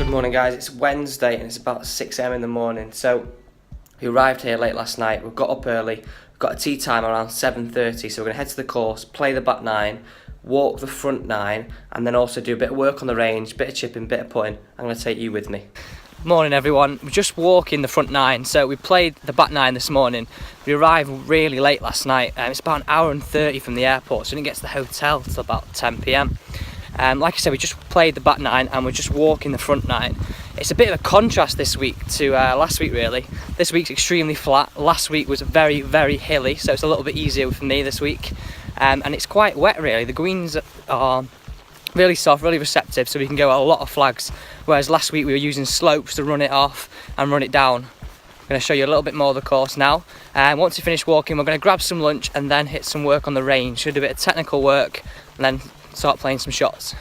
Morning guys, it's Wednesday and it's about 6 AM in the morning. So we arrived here late last night, we've got up early, we've got a tee time around 7:30, so we're going to head to the course, play the back 9, walk the front 9, and then also do a bit of work on the range, bit of chipping, bit of putting. I'm going to take you with me. Morning everyone, we're just walking the front 9, so we played the back 9 this morning. We arrived really late last night, it's about an hour and 30 from the airport, so we didn't get to the hotel until about 10 PM. Like I said, we just played the back 9 and we're just walking the front 9. It's a bit of a contrast this week to last week really. This week's extremely flat, last week was very, very hilly, so it's a little bit easier for me this week. And it's quite wet really, the greens are really soft, really receptive, so we can go a lot of flags, whereas last week we were using slopes to run it off and run it down. I'm going to show you a little bit more of the course now. Once we finish walking, we're going to grab some lunch and then hit some work on the range. Should do a bit of technical work and then start playing some shots.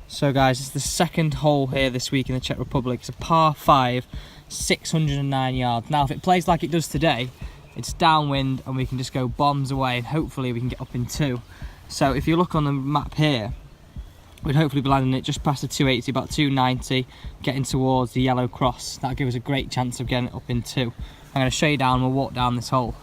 So guys, it's the second hole here this week in the Czech Republic. It's a par 5, 609 yards. Now if it plays like it does today, it's downwind and we can just go bombs away and hopefully we can get up in 2. So if you look on the map here, we'd hopefully be landing it just past the 280, about 290, getting towards the yellow cross. That'll give us a great chance of getting it up in 2. I'm going to show you down, we'll walk down this hole.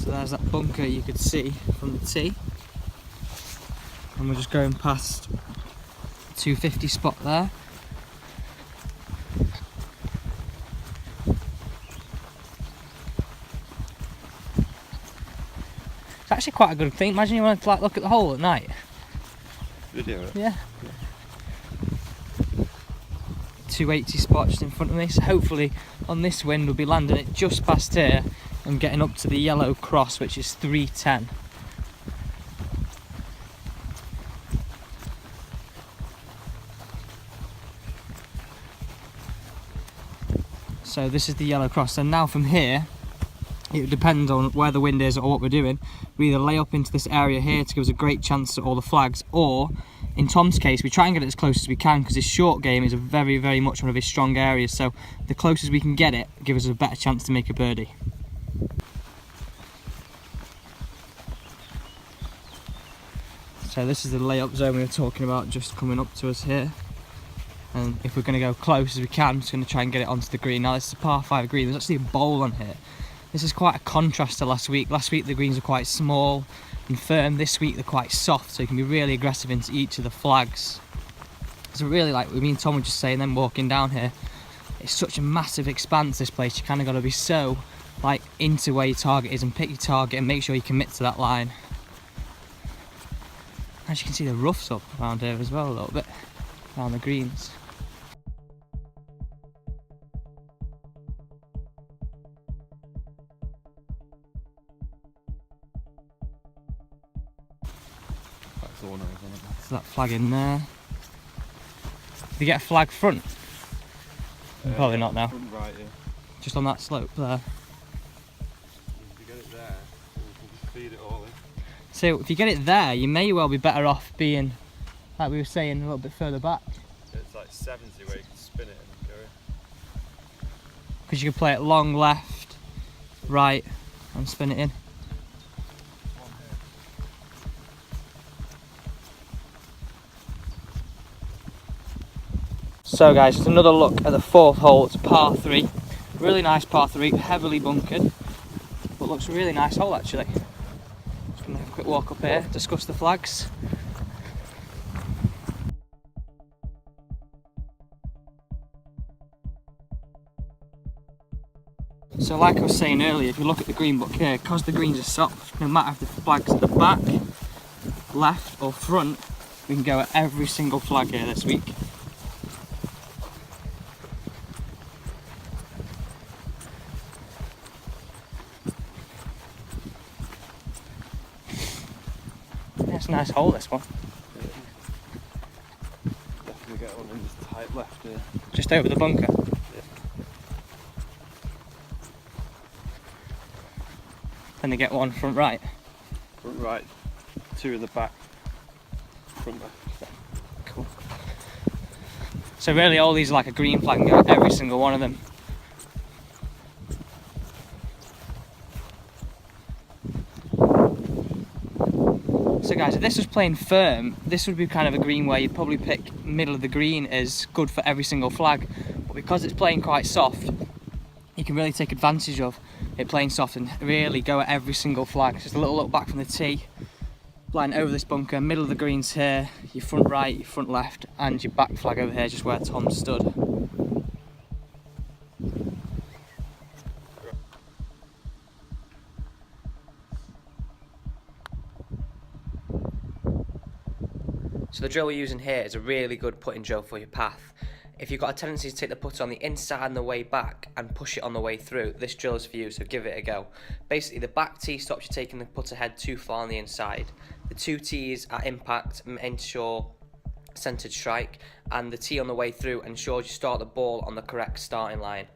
So there's that bunker you could see from the tee. And we're just going past 250 spot there. It's actually quite a good thing. Imagine you want to like look at the hole at night. Video it? Yeah. 280 spot just in front of me, so hopefully on this wind we'll be landing it just past here and getting up to the yellow cross, which is 310. So this is the yellow cross, and now from here it depends on where the wind is or what we're doing. We either lay up into this area here to give us a great chance at all the flags, or in Tom's case we try and get it as close as we can because his short game is a very, very much one of his strong areas, so the closest we can get it gives us a better chance to make a birdie. So this is the layup zone we were talking about just coming up to us here. And if we're going to go close as we can, I'm just going to try and get it onto the green. Now this is a par 5 green, there's actually a bowl on here. This is quite a contrast to last week. Last week the greens are quite small and firm, this week they're quite soft, so you can be really aggressive into each of the flags. So really, like me and Tom were just saying then walking down here, it's such a massive expanse this place, you kind of got to be so like into where your target is and pick your target and make sure you commit to that line. As you can see the rough's up around here as well a little bit, around the greens. So that flag in there. Did you get a flag front? Probably not now. Front right, yeah. Just on that slope there. If you get it there, we can just feed it all in. So if you get it there, you may well be better off being, like we were saying, a little bit further back. It's like 70 where you can spin it and go in. Because you can play it long left, right, and spin it in. So guys, just another look at the 4th hole. It's a par 3, really nice par 3, heavily bunkered, but looks a really nice hole actually. Just gonna have a quick walk up here, discuss the flags. So like I was saying earlier, if you look at the green book here, because the greens are soft, no matter if the flag's at the back, left or front, we can go at every single flag here this week. That's a nice hole, this one. Definitely get one in this tight left here. Just over the bunker. Can they get one front right? Front right, 2 in the back, front back. Cool. So really all these are like a green flag, and go every single one of them. So guys, if this was playing firm, this would be kind of a green where you'd probably pick middle of the green as good for every single flag. But because it's playing quite soft, you can really take advantage of it playing soft and really go at every single flag. Just a little look back from the tee, flying over this bunker, middle of the greens here, your front right, your front left, and your back flag over here, just where Tom stood. So the drill we're using here is a really good putting drill for your path. If you've got a tendency to take the putter on the inside and the way back and push it on the way through, this drill is for you, so give it a go. Basically, the back tee stops you taking the putter head too far on the inside. The 2 tees at impact ensure centered strike, and the tee on the way through ensures you start the ball on the correct starting line.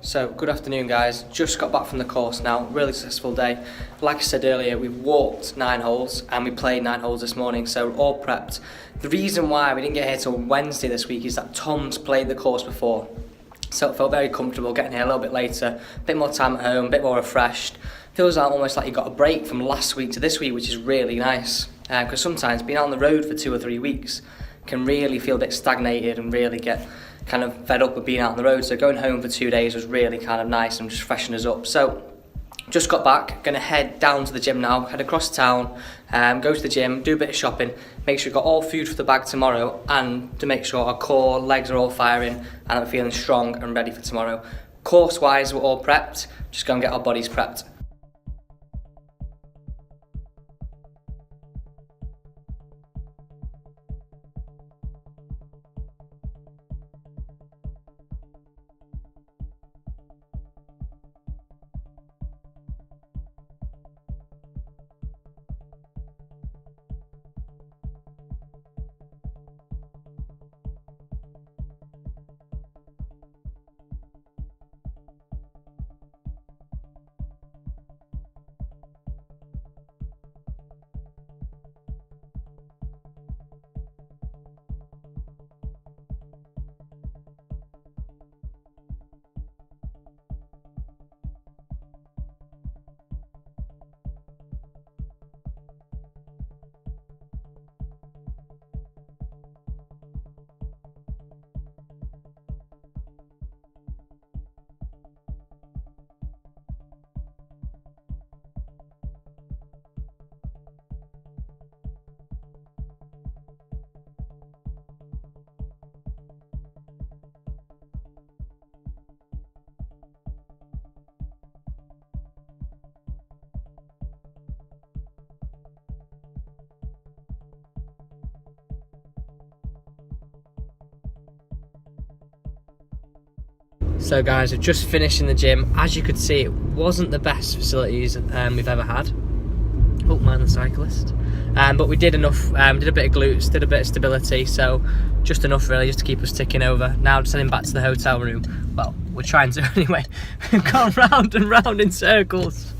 So, good afternoon guys, just got back from the course now, really successful day. Like I said earlier, we've walked 9 holes and we played 9 holes this morning, so we're all prepped. The reason why we didn't get here till Wednesday this week is that Tom's played the course before, so it felt very comfortable getting here a little bit later, a bit more time at home, a bit more refreshed. Feels like almost like you got a break from last week to this week, which is really nice, because sometimes being out on the road for 2 or 3 weeks can really feel a bit stagnated and really get kind of fed up with being out on the road. So going home for 2 days was really kind of nice and just freshened us up. So just got back, gonna head down to the gym now, head across town, go to the gym, do a bit of shopping, make sure we've got all food for the bag tomorrow, and to make sure our core, legs are all firing and I'm feeling strong and ready for tomorrow. Course wise, we're all prepped, just go and get our bodies prepped. So guys, we're just finished in the gym. As you could see, it wasn't the best facilities we've ever had. Oh, mind the cyclist. But we did enough, did a bit of glutes, did a bit of stability, so just enough really, just to keep us ticking over. Now just heading back to the hotel room. Well, we're trying to anyway. We've gone round and round in circles.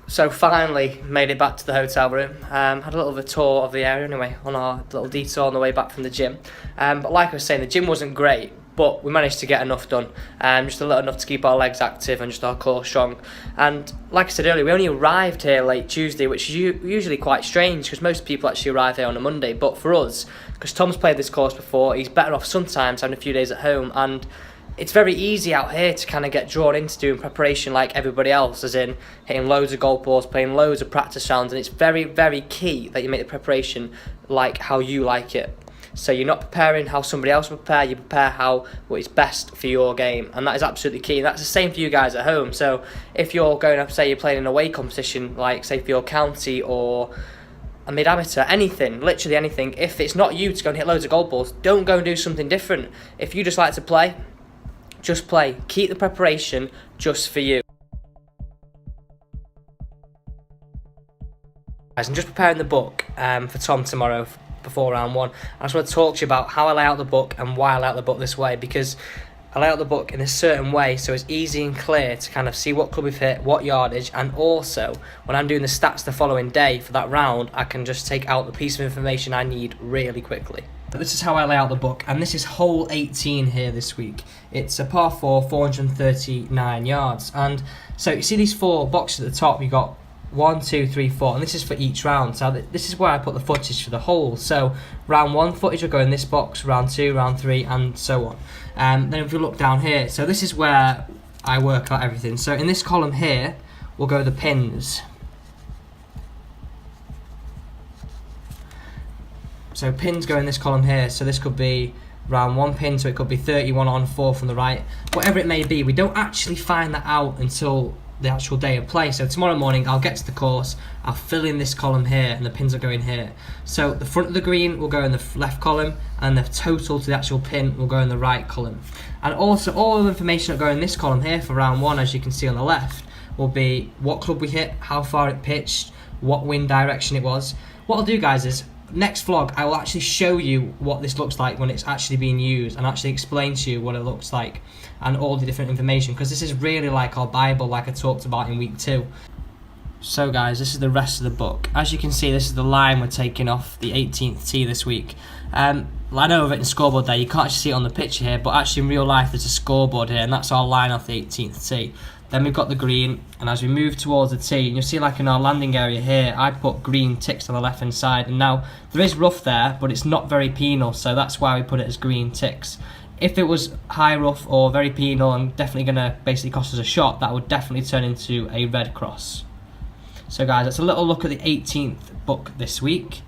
So finally made it back to the hotel room. Had a little of a tour of the area anyway, on our little detour on the way back from the gym. But like I was saying, the gym wasn't great, but we managed to get enough done, just a little enough to keep our legs active and just our core strong. And like I said earlier, we only arrived here late Tuesday, which is usually quite strange because most people actually arrive here on a Monday. But for us, because Tom's played this course before, he's better off sometimes having a few days at home, and it's very easy out here to kind of get drawn into doing preparation like everybody else, as in hitting loads of golf balls, playing loads of practice rounds, and it's very, very key that you make the preparation like how you like it. So you're not preparing how somebody else would prepare, you prepare what is best for your game, and that is absolutely key. And that's the same for you guys at home. So if you're going up, say you're playing an away competition, like say for your county or a mid-amateur, anything, literally anything, if it's not you to go and hit loads of golf balls, don't go and do something different. If you just like to play, just play. Keep the preparation just for you. Guys, I'm just preparing the book for Tom tomorrow before round one. I just want to talk to you about how I lay out the book and why I lay out the book this way, because I lay out the book in a certain way so it's easy and clear to kind of see what club we've hit, what yardage, and also when I'm doing the stats the following day for that round, I can just take out the piece of information I need really quickly. But this is how I lay out the book, and this is hole 18 here this week. It's a par 4, 439 yards, and so you see these 4 boxes at the top. You got 1, 2, 3, 4, and this is for each round. So this is where I put the footage for the hole. So round 1 footage will go in this box, round 2, round 3, and so on. Then if you look down here, so this is where I work out everything. So in this column here will go the pins. So pins go in this column here. So this could be round 1 pin, so it could be 31 on, 4 from the right, whatever it may be. We don't actually find that out until the actual day of play. So tomorrow morning I'll get to the course, I'll fill in this column here, and the pins will go in here. So the front of the green will go in the left column, and the total to the actual pin will go in the right column. And also all the information that go in this column here for round 1, as you can see on the left, will be what club we hit, how far it pitched, what wind direction it was. What I'll do, guys, is next vlog I will actually show you what this looks like when it's actually being used, and actually explain to you what it looks like and all the different information, because this is really like our Bible, like I talked about in week 2. So guys, this is the rest of the book. As you can see, this is the line we're taking off the 18th tee this week. I know I've written scoreboard there, you can't actually see it on the picture here, but actually in real life there's a scoreboard here, and that's our line off the 18th tee. Then we've got the green, and as we move towards the tee, and you'll see like in our landing area here, I put green ticks on the left hand side, and now there is rough there, but it's not very penal, so that's why we put it as green ticks. If it was high rough or very penal and definitely going to basically cost us a shot, that would definitely turn into a red cross. So guys, that's a little look at the 18th book this week.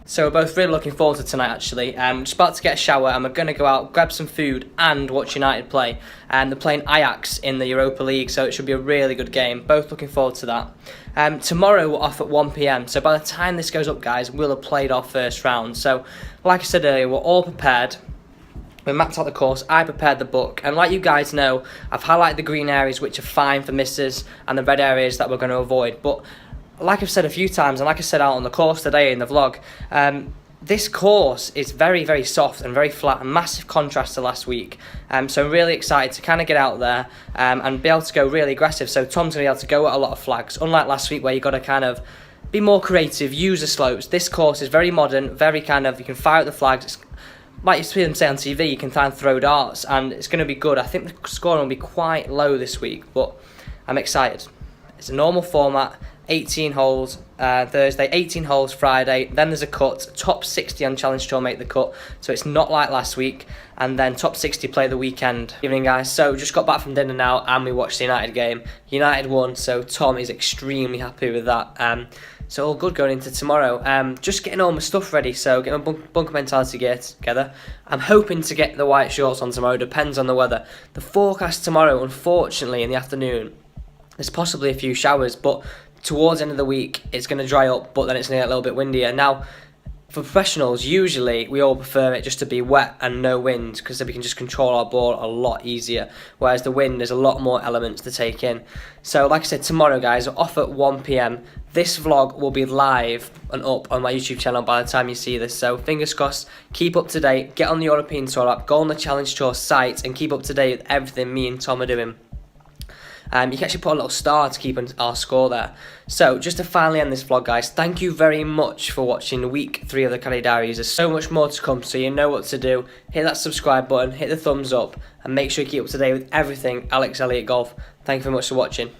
So we're both really looking forward to tonight actually. Just about to get a shower, and we're going to go out, grab some food and watch United play. And they're playing Ajax in the Europa League, so it should be a really good game. Both looking forward to that. Tomorrow we're off at 1 PM, so by the time this goes up, guys, we'll have played our first round. So like I said earlier, we're all prepared. We mapped out the course, I prepared the book, and like you guys know, I've highlighted the green areas which are fine for misses and the red areas that we're going to avoid. But like I've said a few times, and like I said out on the course today in the vlog, this course is very, very soft and very flat, a massive contrast to last week. So I'm really excited to kind of get out there and be able to go really aggressive. So Tom's going to be able to go at a lot of flags, unlike last week where you've got to kind of be more creative, use the slopes. This course is very modern, very kind of, you can fire at the flags. It's, like you see them say on TV, you can try and throw darts, and it's going to be good. I think the scoring will be quite low this week, but I'm excited. It's a normal format. 18 holes Thursday, 18 holes Friday, then there's a cut, top 60 on Challenge Tour make the cut, so it's not like last week, and then top 60 play the weekend. Evening guys, so just got back from dinner now and we watched the United game. United won, so Tom is extremely happy with that. So all good going into tomorrow. Just getting all my stuff ready, so getting my bunker mentality gear together. I'm hoping to get the white shorts on tomorrow, depends on the weather. The forecast tomorrow, unfortunately, in the afternoon, there's possibly a few showers, but towards the end of the week, it's going to dry up, but then it's going to get a little bit windier. Now, for professionals, usually we all prefer it just to be wet and no wind, because then we can just control our ball a lot easier. Whereas the wind, there's a lot more elements to take in. So, like I said, tomorrow, guys, we're off at 1 PM. This vlog will be live and up on my YouTube channel by the time you see this. So, fingers crossed, keep up to date, get on the European Tour app, go on the Challenge Tour site, and keep up to date with everything me and Tom are doing. You can actually put a little star to keep our score there. So, just to finally end this vlog, guys, thank you very much for watching week 3 of the Caddy Diaries. There's so much more to come, so you know what to do. Hit that subscribe button, hit the thumbs up, and make sure you keep up to date with everything Alex Elliott Golf. Thank you very much for watching.